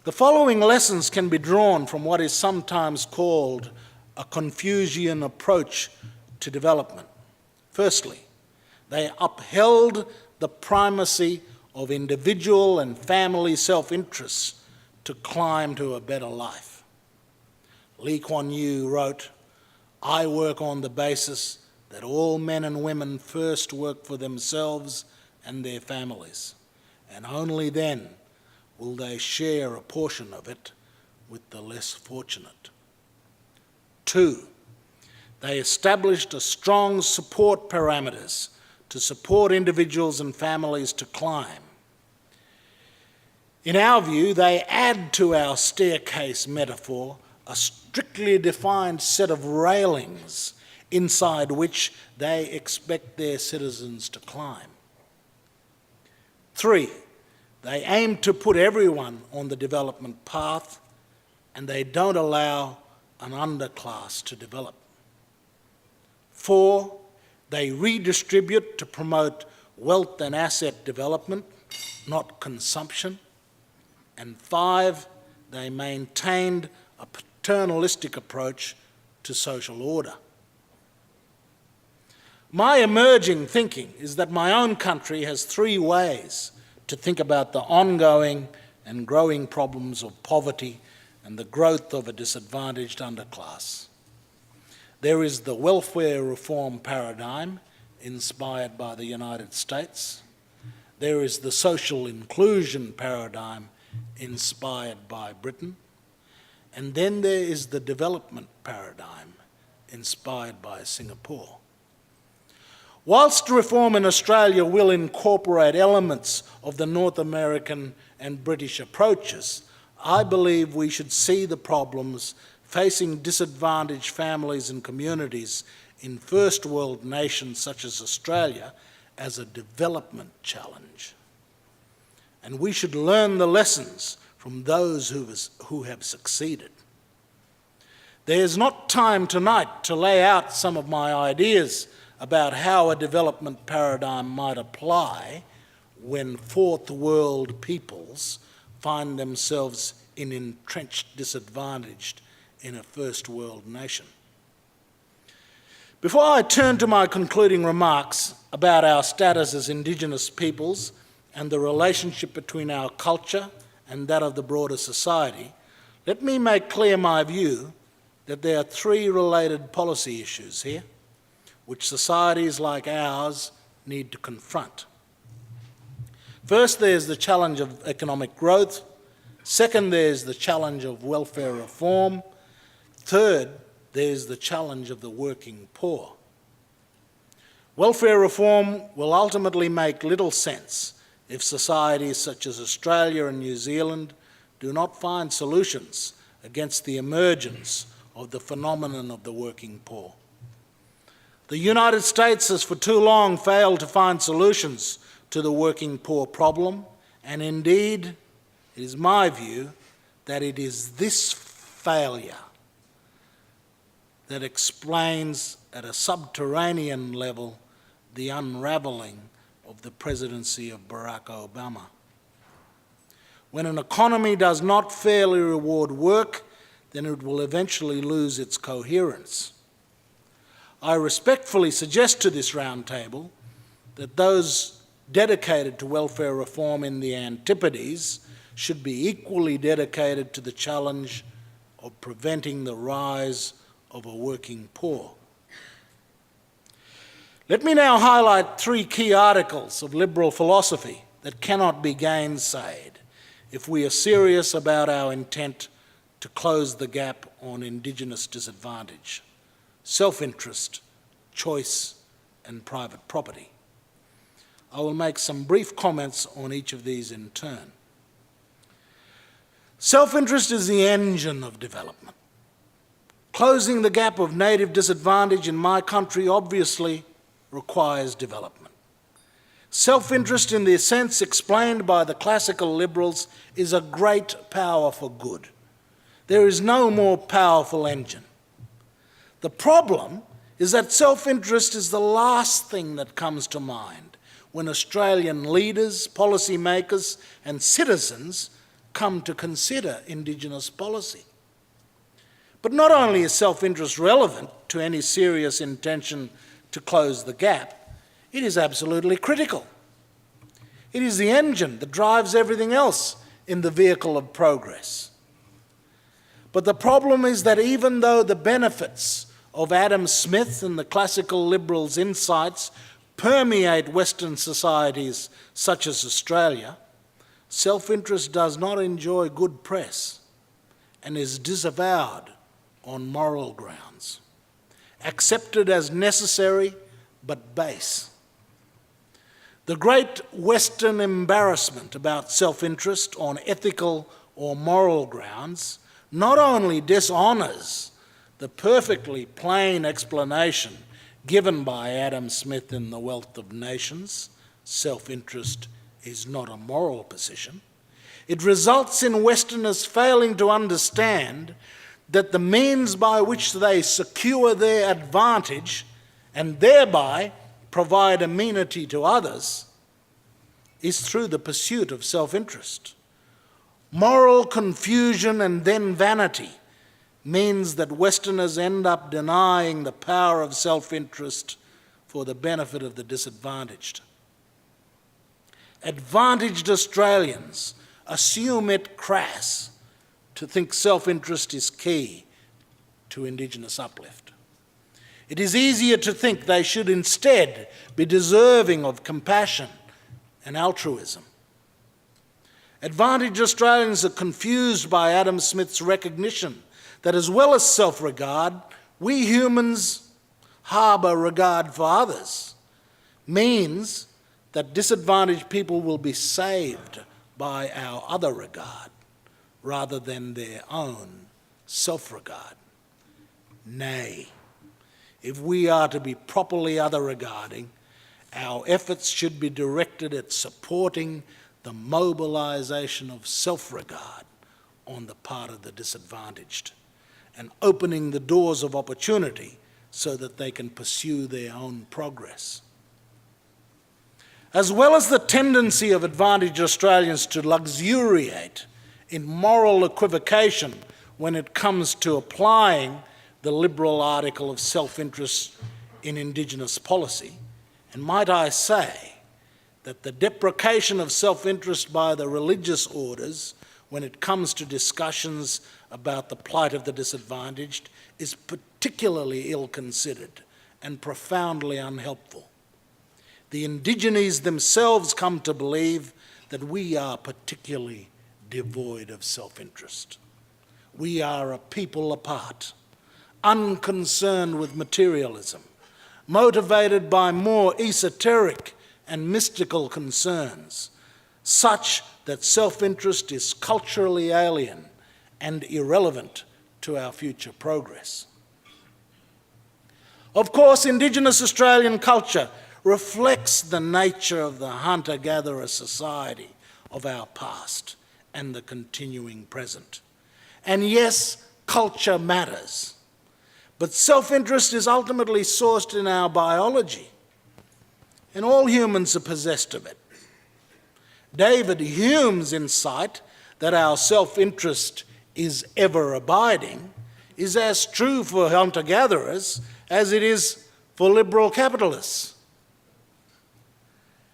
The following lessons can be drawn from what is sometimes called a Confucian approach to development. Firstly, they upheld the primacy of individual and family self-interests to climb to a better life. Lee Kuan Yew wrote, "I work on the basis that all men and women first work for themselves and their families, and only then will they share a portion of it with the less fortunate." 2, they established a strong support parameters to support individuals and families to climb. In our view, they add to our staircase metaphor a strictly defined set of railings inside which they expect their citizens to climb. 3, they aim to put everyone on the development path, and they don't allow an underclass to develop. 4, they redistribute to promote wealth and asset development, not consumption. And 5, they maintained a paternalistic approach to social order. My emerging thinking is that my own country has 3 ways to think about the ongoing and growing problems of poverty and the growth of a disadvantaged underclass. There is the welfare reform paradigm inspired by the United States. There is the social inclusion paradigm inspired by Britain. And then there is the development paradigm inspired by Singapore. Whilst reform in Australia will incorporate elements of the North American and British approaches, I believe we should see the problems facing disadvantaged families and communities in first world nations such as Australia as a development challenge. And we should learn the lessons from those who have succeeded. There is not time tonight to lay out some of my ideas about how a development paradigm might apply when fourth world peoples find themselves in entrenched disadvantage in a first world nation. Before I turn to my concluding remarks about our status as Indigenous peoples and the relationship between our culture and that of the broader society, let me make clear my view that there are 3 related policy issues here which societies like ours need to confront. First, there's the challenge of economic growth. Second, there's the challenge of welfare reform. Third, there's the challenge of the working poor. Welfare reform will ultimately make little sense if societies such as Australia and New Zealand do not find solutions against the emergence of the phenomenon of the working poor. The United States has for too long failed to find solutions to the working poor problem, and indeed, it is my view that it is this failure that explains at a subterranean level the unravelling of the presidency of Barack Obama. When an economy does not fairly reward work, then it will eventually lose its coherence. I respectfully suggest to this roundtable that those dedicated to welfare reform in the Antipodes should be equally dedicated to the challenge of preventing the rise of a working poor. Let me now highlight 3 key articles of liberal philosophy that cannot be gainsaid if we are serious about our intent to close the gap on Indigenous disadvantage: self-interest, choice, and private property. I will make some brief comments on each of these in turn. Self-interest is the engine of development. Closing the gap of native disadvantage in my country obviously requires development. Self-interest in the sense explained by the classical liberals is a great power for good. There is no more powerful engine. The problem is that self-interest is the last thing that comes to mind when Australian leaders, policymakers and citizens come to consider Indigenous policy. But not only is self-interest relevant to any serious intention to close the gap, it is absolutely critical. It is the engine that drives everything else in the vehicle of progress. But the problem is that even though the benefits of Adam Smith and the classical liberals' insights permeate Western societies such as Australia, self-interest does not enjoy good press and is disavowed on moral grounds, accepted as necessary but base. The great Western embarrassment about self-interest on ethical or moral grounds not only dishonours the perfectly plain explanation given by Adam Smith in The Wealth of Nations, self-interest is not a moral position, it results in Westerners failing to understand that the means by which they secure their advantage and thereby provide amenity to others is through the pursuit of self-interest. Moral confusion and then vanity means that Westerners end up denying the power of self-interest for the benefit of the disadvantaged. Advantaged Australians assume it crass to think self-interest is key to Indigenous uplift. It is easier to think they should instead be deserving of compassion and altruism. Advantaged Australians are confused by Adam Smith's recognition that as well as self-regard, we humans harbour regard for others, means that disadvantaged people will be saved by our other regard rather than their own self-regard. Nay, if we are to be properly other-regarding, our efforts should be directed at supporting the mobilisation of self-regard on the part of the disadvantaged and opening the doors of opportunity so that they can pursue their own progress. As well as the tendency of advantaged Australians to luxuriate in moral equivocation when it comes to applying the liberal article of self-interest in Indigenous policy, and might I say that the deprecation of self-interest by the religious orders when it comes to discussions about the plight of the disadvantaged is particularly ill-considered and profoundly unhelpful. The Indigenes themselves come to believe that we are particularly devoid of self-interest. We are a people apart, unconcerned with materialism, motivated by more esoteric and mystical concerns, such that self-interest is culturally alien and irrelevant to our future progress. Of course, Indigenous Australian culture reflects the nature of the hunter-gatherer society of our past and the continuing present. And yes, culture matters, but self-interest is ultimately sourced in our biology, and all humans are possessed of it. David Hume's insight that our self-interest is ever-abiding is as true for hunter-gatherers as it is for liberal capitalists.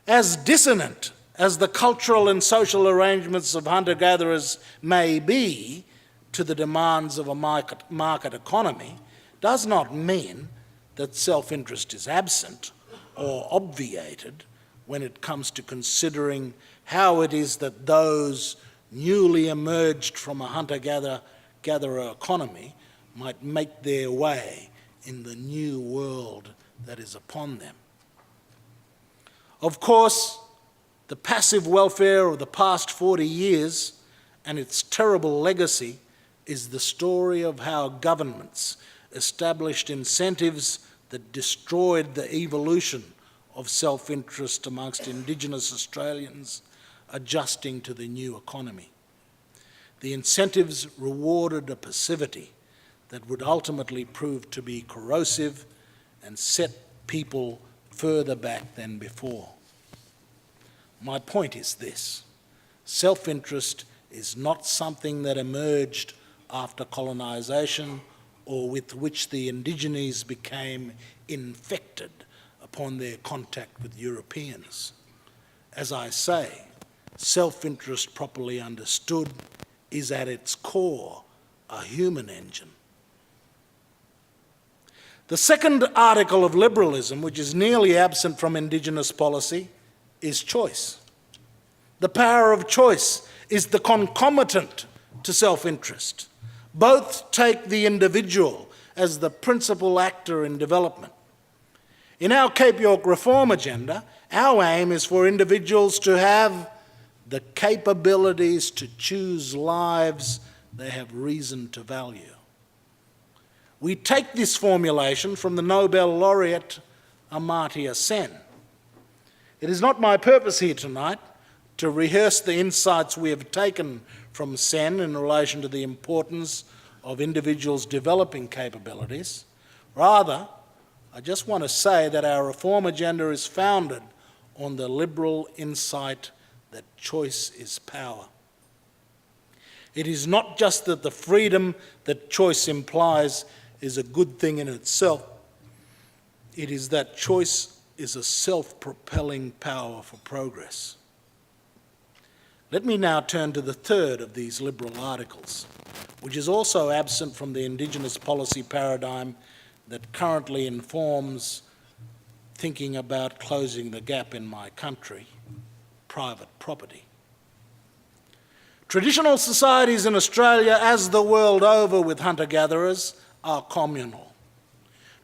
As dissonant as the cultural and social arrangements of hunter-gatherers may be to the demands of a market economy, does not mean that self-interest is absent or obviated when it comes to considering how it is that those newly emerged from a hunter-gatherer economy might make their way in the new world that is upon them. Of course, the passive welfare of the past 40 years and its terrible legacy is the story of how governments established incentives that destroyed the evolution of self-interest amongst Indigenous Australians adjusting to the new economy. The incentives rewarded a passivity that would ultimately prove to be corrosive and set people further back than before. My point is this: self-interest is not something that emerged after colonisation or with which the Indigenous became infected upon their contact with Europeans. As I say, self-interest properly understood is at its core a human engine. The second article of liberalism, which is nearly absent from Indigenous policy, is choice. The power of choice is the concomitant to self-interest. Both take the individual as the principal actor in development. In our Cape York reform agenda, our aim is for individuals to have the capabilities to choose lives they have reason to value. We take this formulation from the Nobel laureate Amartya Sen. It is not my purpose here tonight to rehearse the insights we have taken from Sen in relation to the importance of individuals developing capabilities. Rather, I just want to say that our reform agenda is founded on the liberal insight that choice is power. It is not just that the freedom that choice implies is a good thing in itself. It is that choice is a self-propelling power for progress. Let me now turn to the third of these liberal articles, which is also absent from the Indigenous policy paradigm that currently informs thinking about closing the gap in my country: private property. Traditional societies in Australia, as the world over with hunter-gatherers, are communal.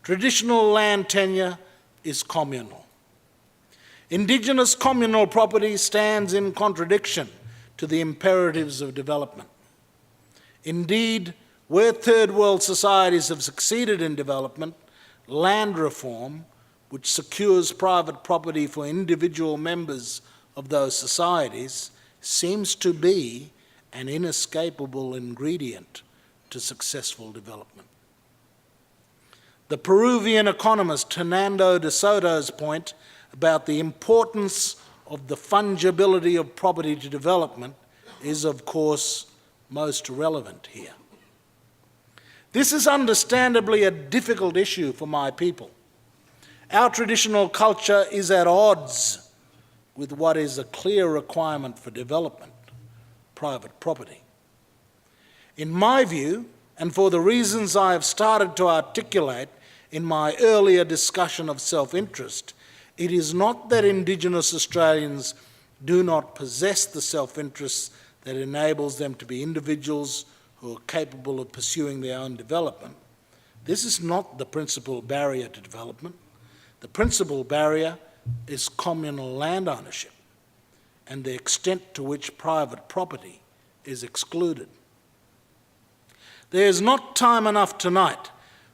Traditional land tenure is communal. Indigenous communal property stands in contradiction to the imperatives of development. Indeed, where third world societies have succeeded in development, land reform, which secures private property for individual members of those societies, seems to be an inescapable ingredient to successful development. The Peruvian economist Hernando de Soto's point about the importance of the fungibility of property to development is, of course, most relevant here. This is understandably a difficult issue for my people. Our traditional culture is at odds with what is a clear requirement for development: private property. In my view, and for the reasons I have started to articulate in my earlier discussion of self-interest, it is not that Indigenous Australians do not possess the self-interest that enables them to be individuals who are capable of pursuing their own development. This is not the principal barrier to development. The principal barrier is communal land ownership and the extent to which private property is excluded. There is not time enough tonight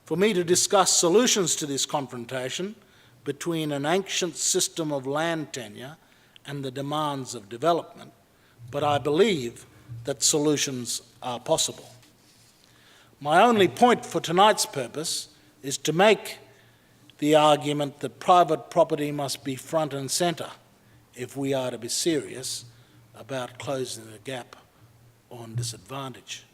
for me to discuss solutions to this confrontation between an ancient system of land tenure and the demands of development, but I believe that solutions are possible. My only point for tonight's purpose is to make the argument that private property must be front and centre if we are to be serious about closing the gap on disadvantage.